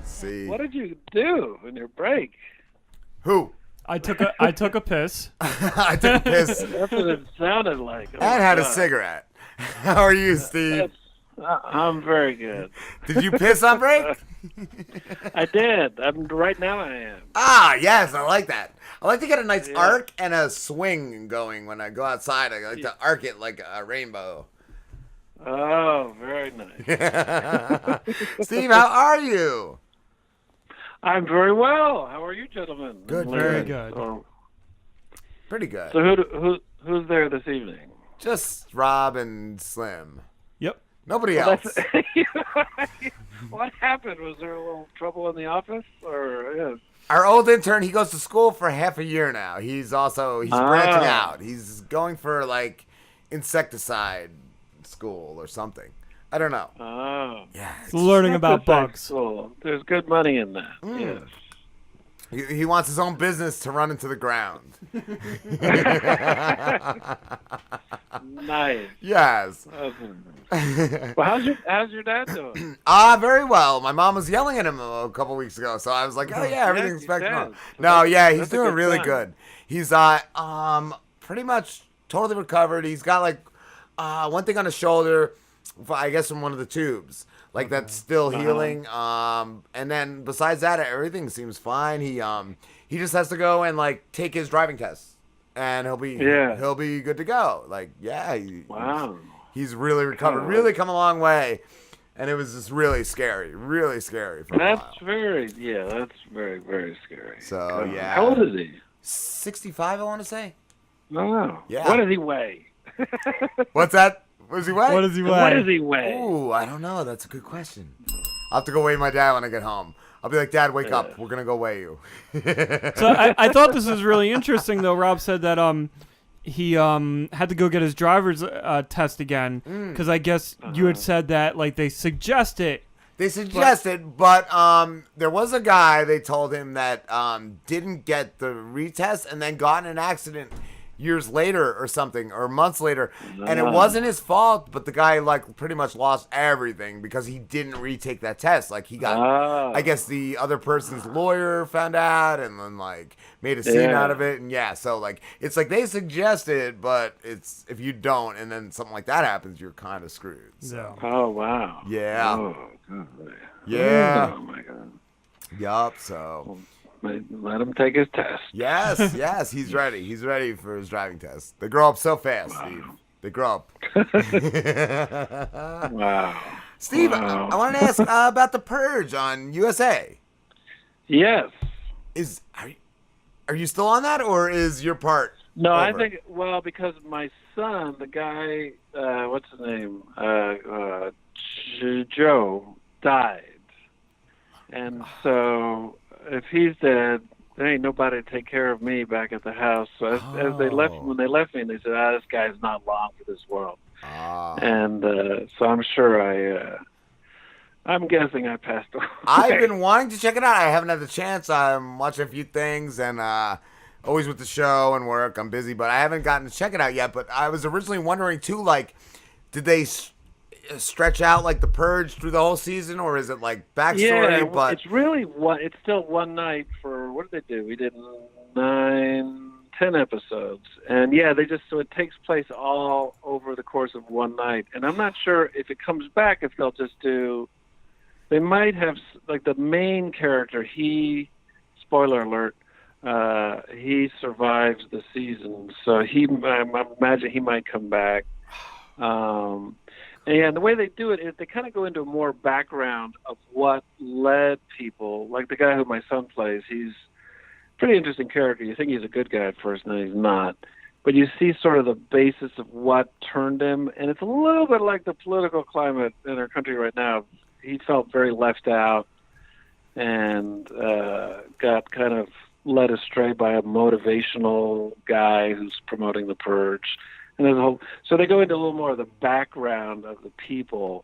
Let's see. What did you do in your break? Who? I took a piss. I took a piss That's what it sounded like. Oh, and had a God. cigarette. How are you, Steve? I'm very good. Did you piss on break? I did. Right now I am. Ah, yes, I like that. I like to get a nice arc and a swing going when I go outside. I like to arc it like a rainbow. Oh, very nice. Steve, how are you? I'm very well. How are you, gentlemen? Good, Very good. Pretty good. So who's there this evening? Just Rob and Slim. Yep. Nobody else. What happened? Was there a little trouble in the office, or? Our old intern, he goes to school for half a year now. He's branching out. He's going for like insecticide school or something. I don't know. Oh. Yeah. It's learning about bugs. Cool. There's good money in that. Mm. Yes. He wants his own business to run into the ground. Nice. Yes. Well, how's your dad doing? Very well. My mom was yelling at him a couple weeks ago, so I was like, "Oh yeah, everything's back normal." No, yeah, he's doing really good. He's pretty much totally recovered. He's got like one thing on his shoulder, I guess from one of the tubes, like that's still healing. And then besides that, everything seems fine. He just has to go and like take his driving test, and he'll be good to go. Like Wow. He's really recovered, really come a long way, and it was just really scary for a while. That's very, very scary. So yeah. How old is he? 65, I want to say. Oh. Yeah. What does he weigh? What's that? What does he weigh? What does he weigh? What does he weigh? Ooh, I don't know. That's a good question. I'll have to go weigh my dad when I get home. I'll be like, Dad, wake up. We're gonna go weigh you. So I thought this was really interesting, though. Rob said that he had to go get his driver's test again because I guess you had said that like they suggest it. They suggested, but there was a guy, they told him, that didn't get the retest and then got in an accident years later or something, or months later, and it wasn't his fault, but the guy like pretty much lost everything because he didn't retake that test. Like he got, I guess the other person's lawyer found out and then like made a scene out of it, and so like it's like they suggested, but it's if you don't and then something like that happens, you're kind of screwed. So. Oh wow. Yeah. Oh God. Yeah. Oh my God. Yup. So. Let him take his test. Yes, he's ready. He's ready for his driving test. They grow up so fast, Steve. They grow up. Wow. Steve, I wanted to ask about the Purge on USA. Yes. Are you still on that, or is your part No, over? I think, because my son, the guy, what's his name? Joe, died. And so if he's dead, there ain't nobody to take care of me back at the house. So as they left, when they left me, they said, this guy's not long for this world. And so I'm sure I'm guessing I passed away. I've been wanting to check it out. I haven't had the chance. I'm watching a few things and always with the show and work. I'm busy, but I haven't gotten to check it out yet. But I was originally wondering, too, like, did they stretch out like the Purge through the whole season, or is it like backstory? Yeah, but it's really it's still one night for what did they do? We did 9, 10 episodes, and so it takes place all over the course of one night. And I'm not sure if it comes back if they'll just do. They might have like the main character. Spoiler alert. He survives the season, so I imagine he might come back. And the way they do it is they kind of go into more background of what led people, like the guy who my son plays. He's a pretty interesting character. You think he's a good guy at first, and he's not. But you see sort of the basis of what turned him, and it's a little bit like the political climate in our country right now. He felt very left out and got kind of led astray by a motivational guy who's promoting the Purge. And there's so they go into a little more of the background of the people,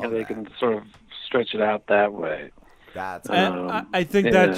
and they can sort of stretch it out that way. That's I think that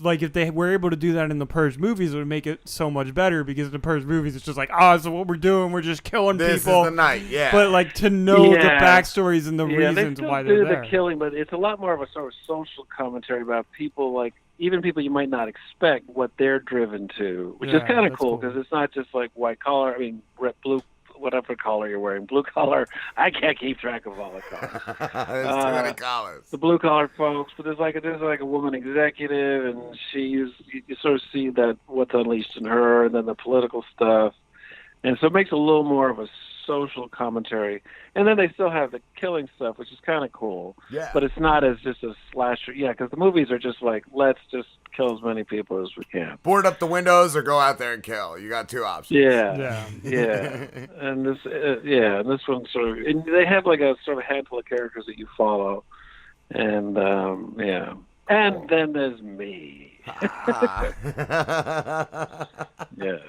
like if they were able to do that in the Purge movies, it would make it so much better because in the Purge movies, it's just like, oh, so what we're doing, we're just killing This people. is the night, yeah. But like to know the backstories and the reasons they why still they're do there. the killing, but it's a lot more of a sort of social commentary about people, like even people you might not expect what they're driven to, which is kind of cool because it's not just like white collar. I mean, red, blue, whatever collar you're wearing, blue collar. I can't keep track of all the colors. There's too many collars. The blue collar folks, but there's like a woman executive, and you sort of see that what's unleashed in her, and then the political stuff, and so it makes a little more of a social commentary. And then they still have the killing stuff, which is kind of cool. Yeah. But it's not as just a slasher. Yeah, because the movies are just like, let's just kill as many people as we can. Board up the windows or go out there and kill. You got two options. Yeah. And this one sort of, and they have like a sort of handful of characters that you follow, and and then there's me. Yes.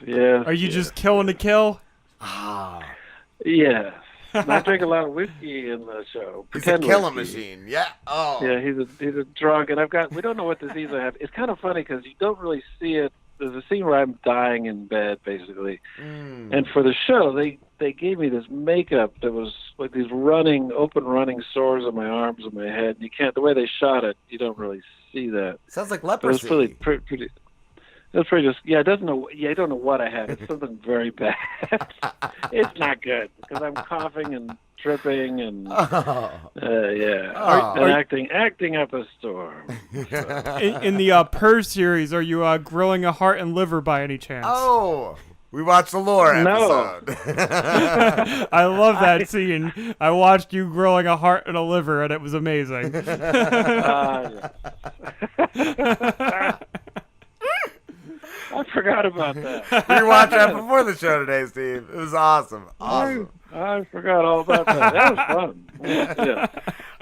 Yeah. Are you just killing to kill? Yes. I drink a lot of whiskey in the show. He's a killing whiskey. machine. Yeah. Oh. Yeah, he's a drunk, and we don't know what disease I have. It's kind of funny because you don't really see it. There's a scene where I'm dying in bed, basically, and for the show, they gave me this makeup that was like these open running sores on my arms and my head. You can't, the way they shot it, you don't really see that. Sounds like But leprosy. it's really pretty. That's pretty just. Yeah, I don't know what I have. It's something very bad. It's not good because I'm coughing and dripping and acting up a storm. In the Purge series, are you grilling a heart and liver by any chance? Oh, we watched the lore episode. I love that scene. I watched you grilling a heart and a liver, and it was amazing. I forgot about that. We watched that before the show today, Steve. It was awesome. Awesome. I forgot all about that. That was fun. Yeah.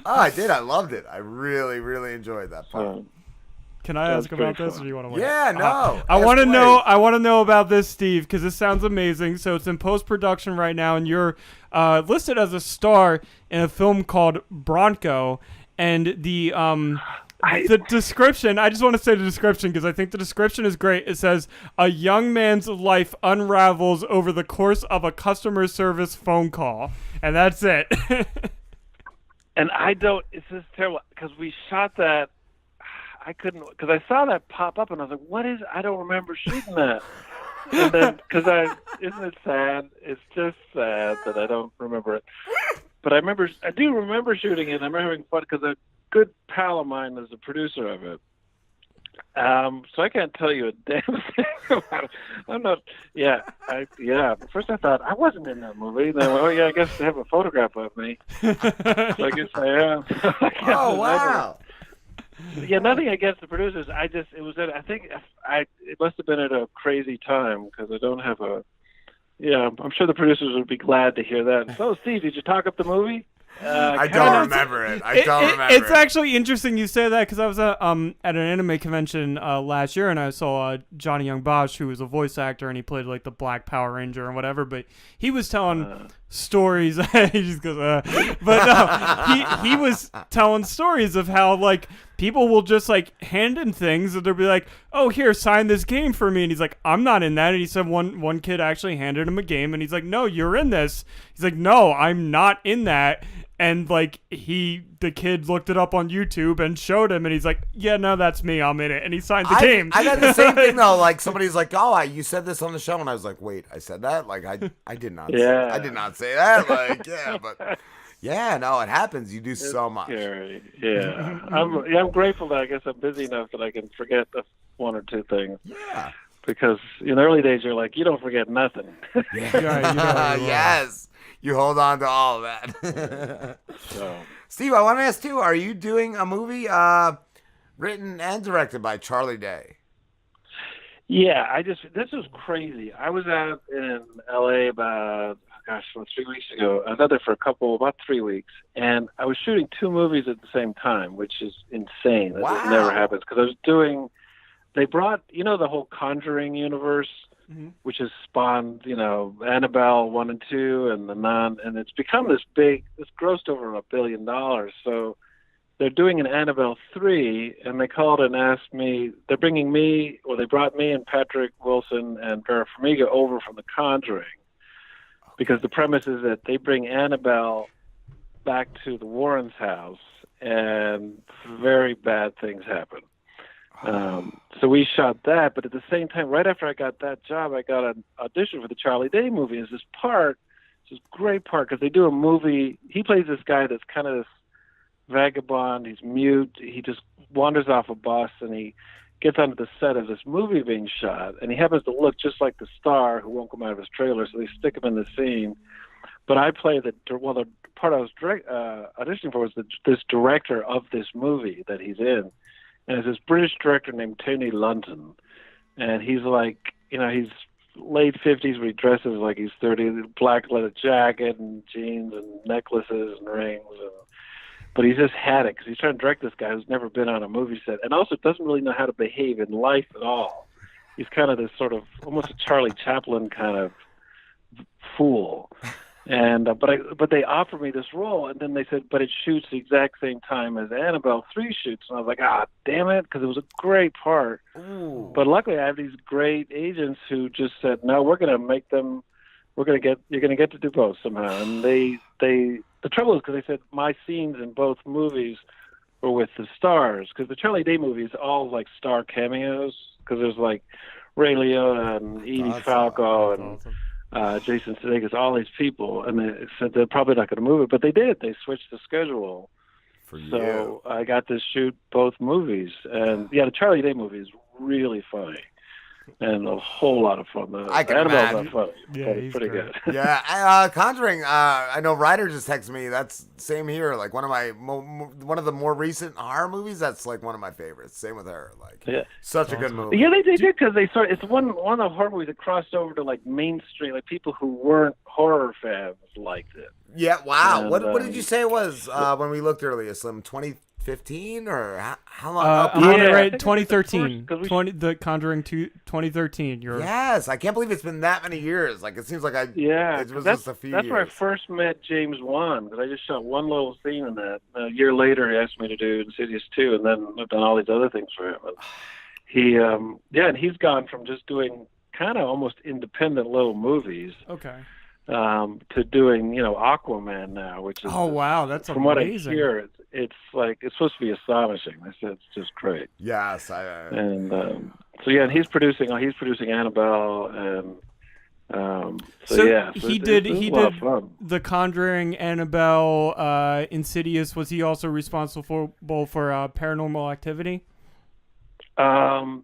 Oh, I did. I loved it. I really, really enjoyed that part. Can I ask about this, or do you want to wait? Yeah, no. I want to know. I want to know about this, Steve, because this sounds amazing. So it's in post production right now, and you're listed as a star in a film called Bronco, and the description, I just want to say the description because I think the description is great. It says, a young man's life unravels over the course of a customer service phone call. And that's it. And it's just terrible because we shot that. I couldn't, because I saw that pop up and I was like, what is, I don't remember shooting that. And then, isn't it sad? It's just sad that I don't remember it. But I do remember shooting it. I remember having fun because a good pal of mine is the producer of it. So I can't tell you a damn thing about it. I'm not. At first I thought I wasn't in that movie. Then, I guess they have a photograph of me. So I guess I am. Oh wow. Yeah, nothing against the producers. I think it must have been at a crazy time because I don't have a. Yeah, I'm sure the producers would be glad to hear that. So, Steve, did you talk up the movie? I don't remember it. It's actually interesting you say that because I was at an anime convention last year and I saw Johnny Young Bosch, who was a voice actor and he played like the Black Power Ranger and whatever. But he was telling stories. He just goes, but no, he was telling stories of how like people will just like hand him things and they'll be like, "Oh, here, sign this game for me." And he's like, "I'm not in that." And he said one kid actually handed him a game and he's like, "No, you're in this." He's like, "No, I'm not in that." And like the kid looked it up on YouTube and showed him, and he's like, "Yeah, no, that's me. I'm in it." And he signed the game. I got the same thing though. Like somebody's like, "Oh, you said this on the show," and I was like, "Wait, I said that? Like I did not. Yeah. I did not say that. Like but yeah, no, it happens. You do so much. Scary. Yeah, I'm grateful that I guess I'm busy enough that I can forget the one or two things. Yeah. Because in the early days, you're like, you don't forget nothing. Yeah, yes. You hold on to all of that. So. Steve, I want to ask too, are you doing a movie written and directed by Charlie Day? Yeah, this was crazy. I was out in LA about 3 weeks ago. I was out there for about 3 weeks, and I was shooting 2 movies at the same time, which is insane. Wow. That never happens because I was doing. They brought the whole Conjuring universe. Mm-hmm. Which has spawned, Annabelle 1 and 2 and The Nun, and it's become this big. It's grossed over $1 billion. So they're doing an Annabelle 3, and they called and asked me. They brought me and Patrick Wilson and Vera Farmiga over from The Conjuring, because the premise is that they bring Annabelle back to the Warrens' house, and very bad things happen. So we shot that, but at the same time, right after I got that job, I got an audition for the Charlie Day movie. It's this great part, because they do a movie. He plays this guy that's kind of this vagabond. He's mute. He just wanders off a bus, and he gets onto the set of this movie being shot, and he happens to look just like the star who won't come out of his trailer, so they stick him in the scene. But I play the part I was auditioning for was this director of this movie that he's in. And it's this British director named Tony Lunton. And he's like, he's late 50s, but he dresses like he's 30, black leather jacket and jeans and necklaces and rings. But he's just had it, because he's trying to direct this guy who's never been on a movie set, and also doesn't really know how to behave in life at all. He's kind of this sort of almost a Charlie Chaplin kind of fool. And but they offered me this role, and then they said, but it shoots the exact same time as Annabelle 3 shoots. And I was like, damn it, because it was a great part. Ooh. But luckily I have these great agents who just said, no, you're going to get to do both somehow. And the trouble is, because they said my scenes in both movies were with the stars, because the Charlie Day movie is all like star cameos, because there's like Ray Liotta and Edie Falco and Jason Sudeikis, all these people, and they said they're probably not going to move it, but they did. They switched the schedule. So I got to shoot both movies, and the Charlie Day movie is really funny and a whole lot of fun. I can imagine. Not funny, but it's pretty great. good. Yeah, Conjuring. I know Ryder just texted me. That's same here. Like one of the more recent horror movies. That's like one of my favorites. Same with her. Like, such a good movie. Yeah, they did, because it's one of the horror movies that crossed over to like mainstream. Like people who weren't horror fans liked it. Yeah. Wow. And, what did you say it was when we looked earlier? Slim 2015 or how long? Right, 2013. The Conjuring 2, 2013. Yes, I can't believe it's been that many years. Like it seems like it was just a few years. That's where I first met James Wan, because I just shot one little scene in that. A year later, he asked me to do Insidious 2, and then I've done all these other things for him. And and he's gone from just doing kind of almost independent little movies. Okay. To doing, Aquaman now, which is wow, that's from amazing. What I hear, it's like it's supposed to be astonishing. I said it's just great. Yes, and and he's producing Annabelle, and he did The Conjuring, Annabelle, Insidious. Was he also responsible for Paranormal Activity? That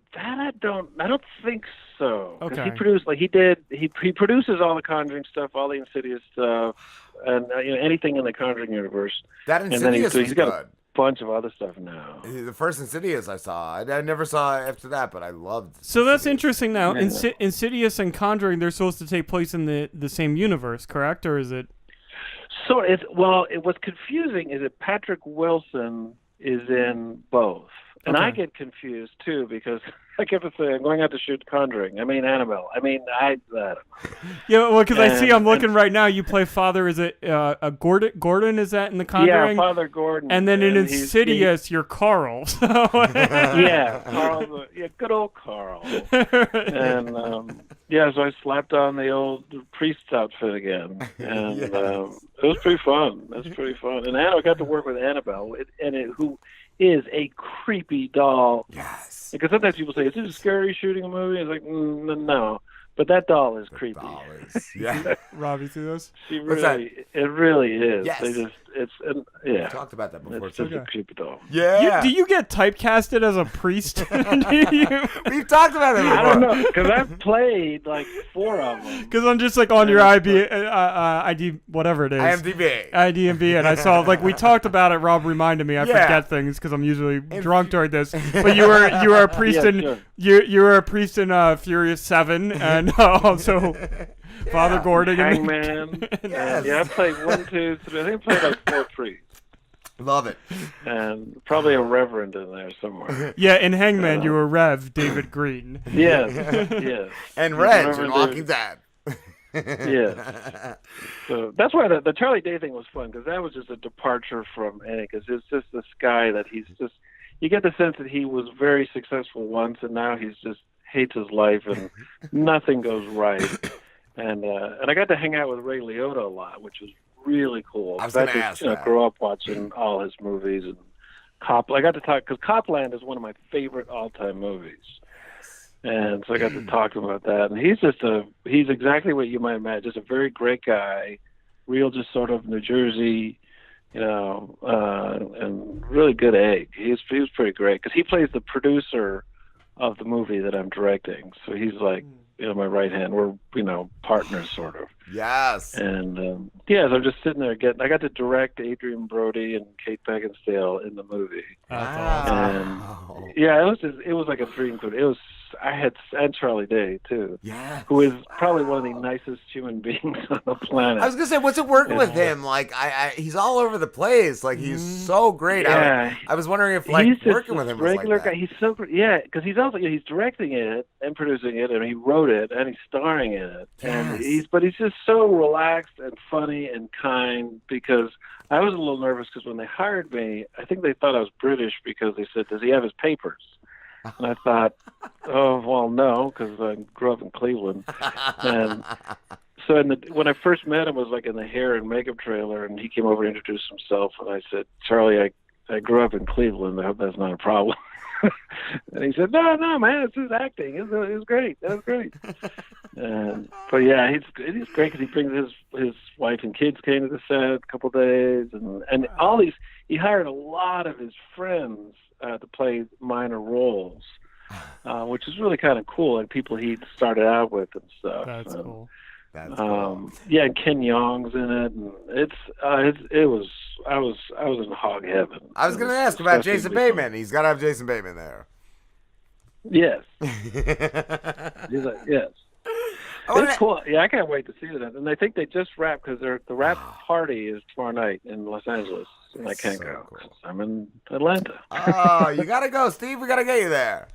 I don't think so. Okay. He produced he produces all the Conjuring stuff, all the Insidious stuff, and anything in the Conjuring universe. That Insidious he's got a bunch of other stuff now. The first Insidious I saw, I never saw after that, but I loved. So that's interesting. Now, Insidious and Conjuring, they're supposed to take place in the same universe, correct, or is it? So what's confusing is that Patrick Wilson is in both. And I get confused, too, because I kept saying, I'm going out to shoot Conjuring. I mean, Annabelle. I mean, I don't know. Yeah, well, because I see, I'm looking right now, you play Father, is it Gordon, is that in The Conjuring? Yeah, Father Gordon. And then in Insidious, you're Carl. So. Yeah, Carl. Yeah, good old Carl. And, so I slapped on the old priest's outfit again. And it was pretty fun. It was pretty fun. And I got to work with Annabelle, who is a creepy doll. Yes. Because sometimes people say, is it scary shooting a movie? It's like, no. But that doll is creepy. Robbie, see those? It really is. Yes. We talked about that before. It's just a creepy doll. Yeah. Do you get typecasted as a priest? We've talked about it before. I don't know, because I've played like 4 of them. Because I'm just like on your ID, whatever it is. IMDb, and I saw, like, we talked about it, Rob reminded me, I forget things because I'm usually drunk during this, but you were a priest you were a priest in Furious 7, and also Father Gordon. Hangman. I played 1, 2, 3, I think I played like 4 priests. Love it. And probably a reverend in there somewhere. Yeah, in Hangman, you were Rev David Green. Yes. And Reg in Walking Dead. Yes. So that's why the Charlie Day thing was fun, because that was just a departure from any. Because it's just this guy that he's just. You get the sense that he was very successful once, and now he's just hates his life, and nothing goes right. And I got to hang out with Ray Liotta a lot, which was really cool. I was going to ask that. Grew up watching all his movies, and I got to talk, because Copland is one of my favorite all-time movies. And so I got to talk to him about that. And he's exactly what you might imagine, just a very great guy, real just sort of New Jersey, and really good egg. He was pretty great, because he plays the producer of the movie that I'm directing. So he's like, my right hand. We're, partners sort of. Yes. And so I'm just sitting there I got to direct Adrian Brody and Kate Beckinsale in the movie. Wow. And it was like a dream. And Charlie Day too. Yeah. Who is probably one of the nicest human beings on the planet. I was gonna say, what's it working with him? Like, he's all over the place. Like, he's so great. Yeah. I was wondering if He's working with him was regular like that. guy. He's so great. Yeah, because he's also he's directing it and producing it, and he wrote it and he's starring in it. Yes. And he's just so relaxed and funny and kind. Because I was a little nervous, because when they hired me, I think they thought I was British, because they said, "Does he have his papers?" And I thought, oh, well, no, because I grew up in Cleveland. And so when I first met him, it was like in the hair and makeup trailer, and he came over to introduce himself, and I said, "Charlie, I grew up in Cleveland. I hope that's not a problem." And he said, no, man, it's his acting. It was great. That was great. But yeah, he's great, because he brings his wife and kids came to the set a couple of days, and all these. He hired a lot of his friends to play minor roles, which is really kind of cool, and people he started out with and stuff. That's cool. That's cool. Yeah, and Ken Jeong's in it, and I was in hog heaven. I was going to ask about Jason Bateman. He's got to have Jason Bateman there. Yes. He's like, yes. It's cool. Yeah, I can't wait to see that. And I think they just wrapped, because the wrap party is tomorrow night in Los Angeles, and I can't go. Cool. I'm in Atlanta. Oh, you got to go, Steve. We got to get you there.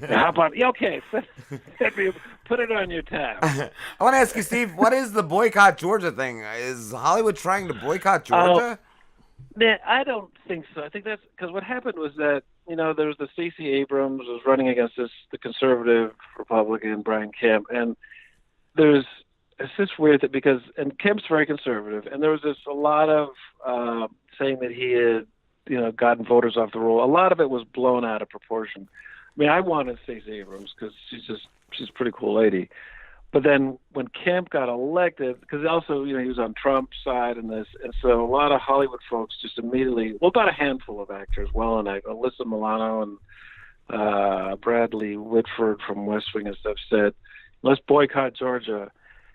How about, okay, put it on your tab. I want to ask you, Steve, what is the boycott Georgia thing? Is Hollywood trying to boycott Georgia? I don't think so. I think that's because what happened was that, there was the Stacey Abrams was running against the conservative Republican Brian Kemp, and it's just weird that and Kemp's very conservative, and there was a lot of saying that he had, gotten voters off the roll. A lot of it was blown out of proportion. I mean, I wanted Stacey Abrams, because she's a pretty cool lady. But then when Kemp got elected, because also, he was on Trump's side in this, and so a lot of Hollywood folks just immediately, about a handful of actors, Alyssa Milano and Bradley Whitford from West Wing and stuff said, "Let's boycott Georgia."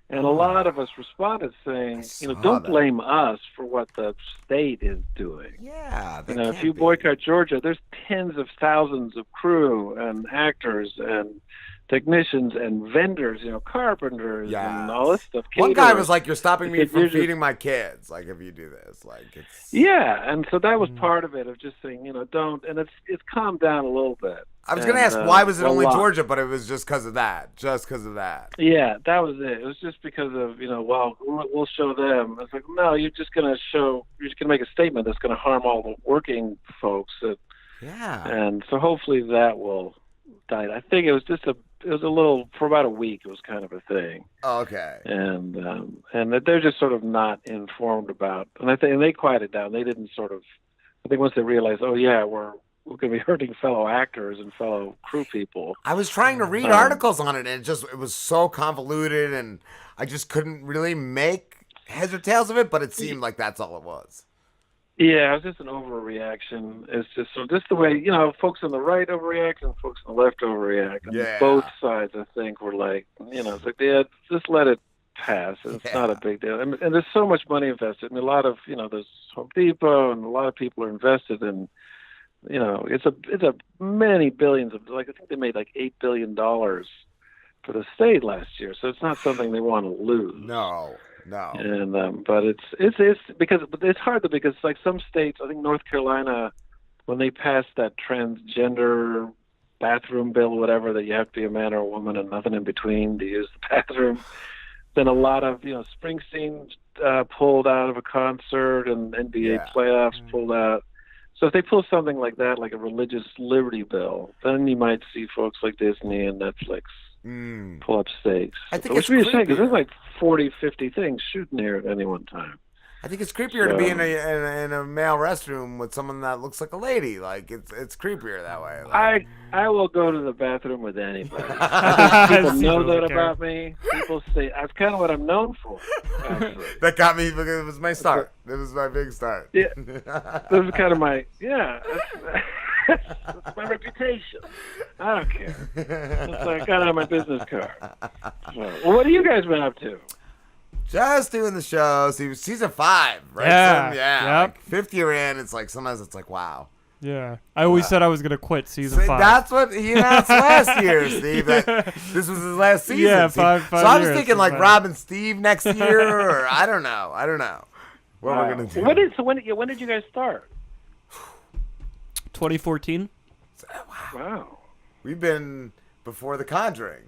And a lot of us responded saying, don't blame us for what the state is doing. Yeah. If you boycott Georgia, there's tens of thousands of crew and actors and technicians and vendors, carpenters and all this stuff. One guy was like, "You're stopping me from feeding my kids. Like, if you do this, like, it's." Yeah, and so that was part of it, of just saying, don't, and it's calmed down a little bit. I was going to ask, why was it only Georgia? But it was just because of that. Just because of that. Yeah, that was it. It was just because of, we'll show them. It's like, no, you're just going to make a statement that's going to harm all the working folks. And so hopefully that will die. I think it was a little, for about a week, it was kind of a thing. Oh, okay. And that they're just sort of not informed about, and I think they quieted down. They didn't I think once they realized, oh yeah, we're going to be hurting fellow actors and fellow crew people. I was trying to read articles on it, and it was so convoluted, and I just couldn't really make heads or tails of it, but it seemed like that's all it was. Yeah, it was just an overreaction. It's just the way, folks on the right overreact and folks on the left overreact. And both sides, I think, were like, it's like, yeah, just let it pass. It's not a big deal. And there's so much money invested. And a lot of, there's Home Depot, and a lot of people are invested in, it's a many billions of, I think they made like $8 billion for the state last year. So it's not something they want to lose. No. And but it's because it's hard though, because like some states, I think North Carolina, when they passed that transgender bathroom bill, whatever, that you have to be a man or a woman and nothing in between to use the bathroom, been a lot of, Springsteen pulled out of a concert and NBA playoffs pulled out. So if they pull something like that, like a religious liberty bill, then you might see folks like Disney and Netflix pull up stakes. I think Which it's because there's like 40, 50 things shooting here at any one time. I think it's creepier to be in a male restroom with someone that looks like a lady. Like it's creepier that way. Like, I will go to the bathroom with anybody. People know that about me. People say that's kind of what I'm known for. Actually, that got me because it was my start. It was my big start. Yeah, this is kind of my That's my reputation. I don't care. It's like I got it on my business card. Well, what have you guys been up to? Just doing the show. Season 5, right? Yeah. Yeah. Yep. Like 5th year in, it's like sometimes it's like wow. Yeah. I always said I was gonna quit season 5. That's what he announced last year, Steve. That this was his last season. Yeah, Steve. five So I was years, thinking like 5. Rob and Steve next year, or I don't know. What we're gonna do? When did you guys start? 2014. Wow. We've been before The Conjuring.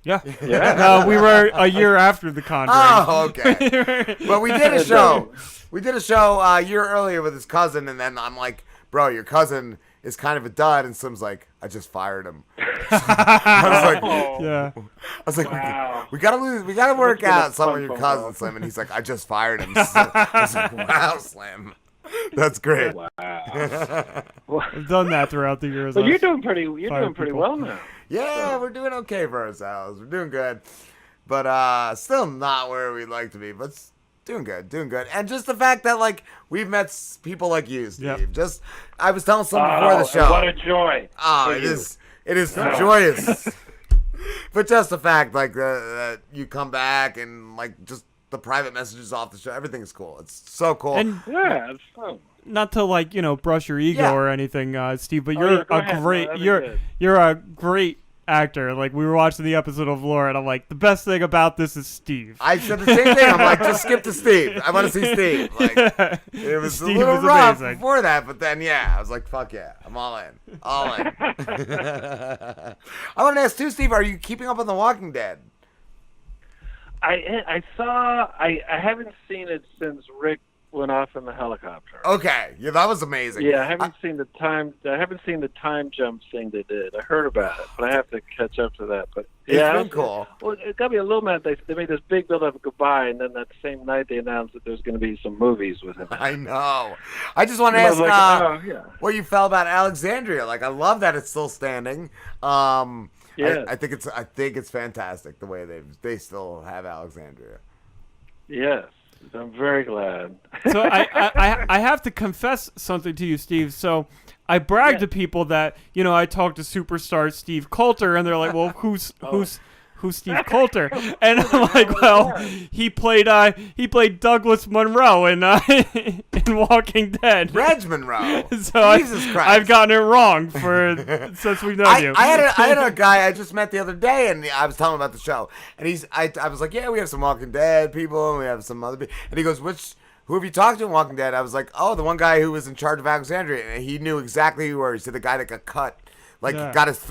Yeah. Yeah. No, we were a year after The Conjuring. Oh, okay. But we did a show. We did a show a year earlier with his cousin, and then I'm like, bro, your cousin is kind of a dud, and Slim's like, I just fired him. I was like, Wow. we gotta work out some of your phone cousins, call. Slim, and he's like, I just fired him. I was like, wow, Slim, that's great. Wow. I've done that throughout the years. Well, you're doing pretty well now. Yeah, we're doing okay for ourselves. We're doing good, but still not where we'd like to be, but doing good. And just the fact that like we've met people like you, Steve. Yep. Just I was telling someone before the show. What a joy! Oh, it is joyous. But just the fact like that you come back and like just the private messages off the show, everything's cool. It's so cool. And Yeah, it's fun. not to like brush your ego Yeah. or anything, Steve, but Oh, you're yeah, go ahead. great. No, that'd be you're good. you're a great actor. Like we were watching the episode of Laura, and I'm like, the best thing about this is Steve. I said the same thing. I'm like, just skip to Steve. I want to see Steve. Like, it was Steve a little was rough amazing. before that, but then I was like, fuck yeah, I'm all in. All in. I want to ask too, Steve, are you keeping up on The Walking Dead? I haven't seen it since Rick went off in the helicopter. Okay, yeah, that was amazing. Yeah, I haven't seen the time jump thing they did. I heard about it, but I have to catch up to that. But It's yeah, been cool. Well, it got me a little mad. They made this big build up of goodbye, and then that same night they announced that there's going to be some movies with him. I know. I just want to And I ask was like, yeah. what you felt about Alexandria. Like, I love that it's still standing. Yeah. I think it's fantastic the way they still have Alexandria. Yes, I'm very glad. So I have to confess something to you, Steve. So I brag to people that I talked to superstar Steve Coulter, and they're like, "Well, who's Steve Coulter?" And I'm like, "Well, he played Douglas Monroe in Walking Dead." Reg Monroe. So Jesus Christ. I've gotten it wrong since we've known you. I had a guy I just met the other day, and I was telling him about the show, and I was like, yeah, we have some Walking Dead people, and we have some other people, and he goes, who have you talked to in Walking Dead? I was like, oh, the one guy who was in charge of Alexandria, and he knew exactly who you were. He said the guy that got cut. Like, Yeah. got his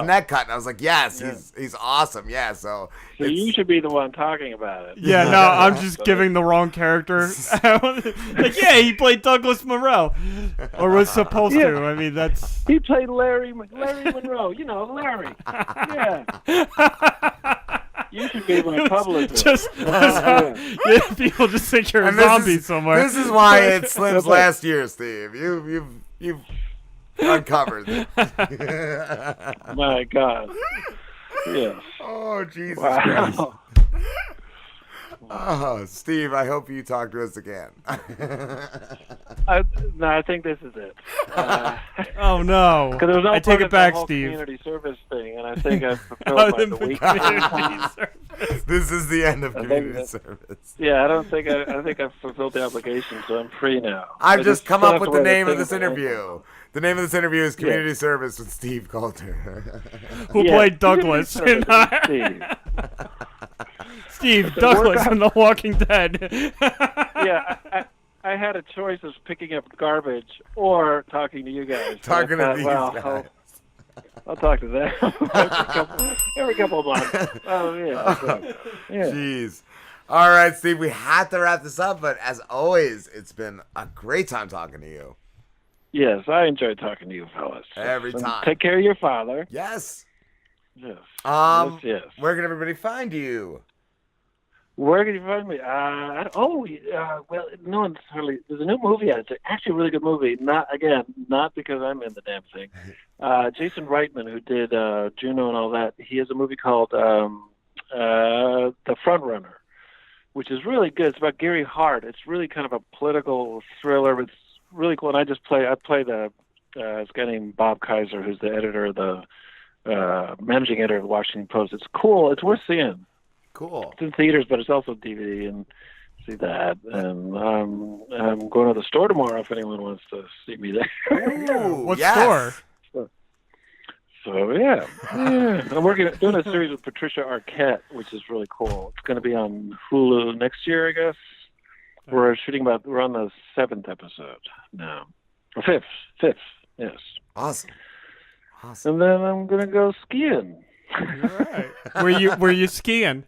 neck cut, and I was like, yes, he's awesome, yeah, so You should be the one talking about it. Yeah, no, I'm just giving the wrong character. Like, yeah, he played Douglas Monroe, or was supposed to. I mean, that's. He played Larry Monroe. Larry. Yeah. You should be my publicist. People just think you're a And this zombie is- somewhere. This is why it's Slim's last year, Steve. You've uncovered it. My God. Yes. Oh, Jesus Christ. Wow. Oh, Steve, I hope you talk to us again. I think this is it. Oh no! 'Cause there was no I take part it of the back, whole Steve. Community service thing, and I think I've fulfilled my the week. This is the end of I think community that- service. Yeah, I think I've fulfilled the obligation, so I'm free now. I've just come still up have with to the wear name of thing this for interview. The name of this interview is Community Service with Steve Coulter. Who Yeah, played Douglas? community service with Steve. Steve Douglas in The Walking Dead. Yeah, I had a choice of picking up garbage or talking to you guys. So I Talking to thought, these well, guys. I'll talk to them every couple of months. Oh yeah. Yeah. Jeez. All right, Steve, we have to wrap this up, but as always, it's been a great time talking to you. Yes, I enjoy talking to you fellas. Every And time. take care of your father. Yes. Yes. Yes. Yes. Where can everybody find you? Where can you find me? Well, no one's hardly. There's a new movie out. It's actually a really good movie. Not because I'm in the damn thing. Jason Reitman, who did Juno and all that, he has a movie called The Front Runner, which is really good. It's about Gary Hart. It's really kind of a political thriller. It's really cool. And I play the this guy named Bob Kaiser, who's the editor of the managing editor of the Washington Post. It's cool. It's worth seeing. Cool. It's in theaters, but it's also DVD, and see that. And I'm going to the store tomorrow if anyone wants to see me there. Ooh, What yes. store? So yeah. I'm doing a series with Patricia Arquette, which is really cool. It's going to be on Hulu next year, I guess. We're on the 7th episode now, or 5th. Yes. Awesome. And then I'm going to go skiing. All right. Were you skiing?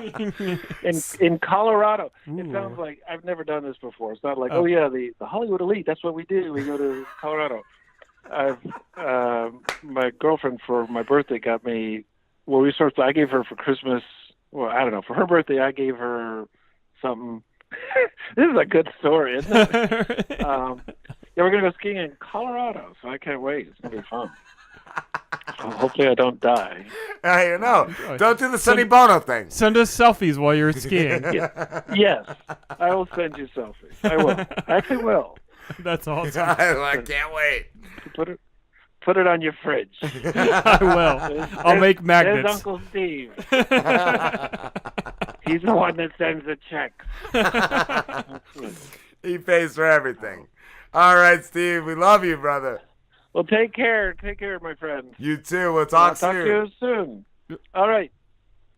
in Colorado. Ooh. It sounds like I've never done this before. It's not like, the Hollywood elite, that's what we do. We go to Colorado. My girlfriend for my birthday got me, I gave her for Christmas, I don't know, for her birthday I gave her something. This is a good story, isn't it? We're going to go skiing in Colorado, so I can't wait. It's going to be fun. Hopefully I don't die. I know. Don't do the Sonny Bono thing. Send us selfies while you're skiing. Yes, I will send you selfies. I will. I actually will. That's awesome. I can't wait. Put it on your fridge. I will. I'll make magnets. There's Uncle Steve. He's the one that sends the checks. He pays for everything. All right, Steve. We love you, brother. Well, take care. Take care, my friend. You too. We'll talk I'll talk to you soon. All right.